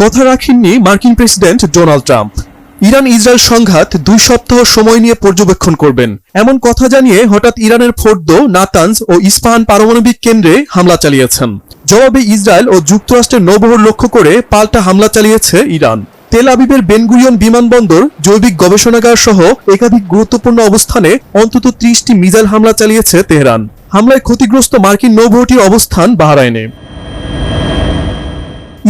কথা রাখেননি মার্কিন president Donald Trump. Iran Israel সংঘাত 2 সপ্তাহ সময় নিয়ে পর্যবেক্ষণ করবেন, এমন কথা জানিয়ে হঠাৎ ইরানের ফোর্দো, নাতানজ ও ইস্পাহান পারমাণবিক কেন্দ্রে হামলা চালিয়েছেন। জবাবে ইসরায়েল ও যুক্তরাষ্ট্রের নৌবহর লক্ষ্য করে পাল্টা হামলা চালিয়েছে ইরান। তেল আবিবের বেনগুরিয়ন বিমানবন্দর, জৈবিক গবেষণাগার সহ একাধিক গুরুত্বপূর্ণ অবস্থানে অন্তত 30টি মিসাইল হামলা চালিয়েছে তেহরান। হামলায় ক্ষতিগ্রস্ত মার্কিন নৌবহরটির অবস্থান বাহরাইনে।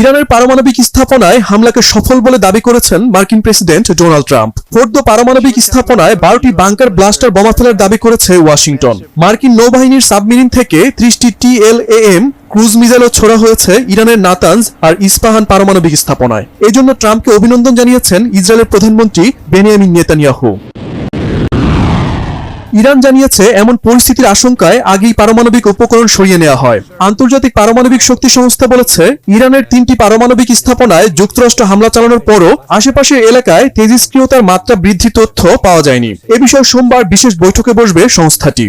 ইরানের পারমাণবিক স্থাপনায় হামলাকে সফল বলে দাবি করেছেন মার্কিন প্রেসিডেন্ট ডোনাল্ড ট্রাম্প। ফোর্দো পারমাণবিক স্থাপনায় 12টি বাংকার ব্লাস্টার বোমা ফেলার দাবি করেছে ওয়াশিংটন। মার্কিন নৌবাহিনীর সাবমেরিন থেকে 30টি TLAM ক্রুজ মিসাইলও ছোড়া হয়েছে ইরানের নাতানজ আর ইস্পাহান পারমাণবিক স্থাপনায়। এজন্য ট্রাম্পকে অভিনন্দন জানিয়েছেন ইসরায়েলের প্রধানমন্ত্রী বেনিয়ামিন নেতানিয়াহু। ইরান জানিয়েছে এমন পরিস্থিতির আশঙ্কায় আগেই পারমাণবিক উপকরণ সরিয়ে নেওয়া হয়। আন্তর্জাতিক পারমাণবিক শক্তি সংস্থা বলেছে, ইরানের 3টি পারমাণবিক স্থাপনায় যুক্তরাষ্ট্র হামলা চালানোর পরও আশেপাশের এলাকায় তেজস্ক্রিয়তার মাত্রা বৃদ্ধি তথ্য পাওয়া যায়নি। এ বিষয়ে সোমবার বিশেষ বৈঠকে বসবে সংস্থাটি।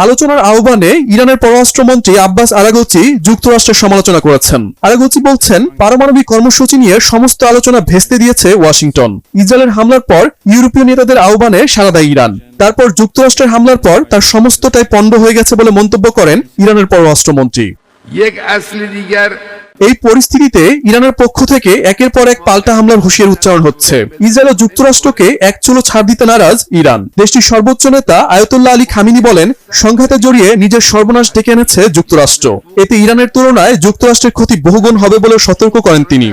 আলোচনার আহ্বানে ইরানের পররাষ্ট্রমন্ত্রী আব্বাস আরাগচি যুক্তরাষ্ট্রের সমালোচনা করেছেন। আরাগচি বলছেন, পারমাণবিক কর্মসূচি নিয়ে সমস্ত আলোচনা ভেস্তে দিয়েছে ওয়াশিংটন। ইসরায়েলের হামলার পর ইউরোপীয় নেতাদের আহ্বানে সাড়া দেয় ইরান। তারপর যুক্তরাষ্ট্রের হামলার পর তার সমস্তটাই পণ্ড হয়ে গেছে বলে মন্তব্য করেন ইরানের পররাষ্ট্রমন্ত্রী। এই পরিস্থিতিতে ইরানের পক্ষ থেকে একের পর এক পাল্টা হামলার হুঁশিয়ারি উচ্চারণ হচ্ছে। ইসরায়েল ও যুক্তরাষ্ট্রকে এক চুলো ছাড় দিতে নারাজ ইরান। দেশটির সর্বোচ্চ নেতা আয়াতুল্লাহ আলী খামিনি বলেন, সংঘাতে জড়িয়ে নিজের সর্বনাশ ডেকে এনেছে যুক্তরাষ্ট্র। এতে ইরানের তুলনায় যুক্তরাষ্ট্রের ক্ষতি বহুগুণ হবে বলে সতর্ক করেন তিনি।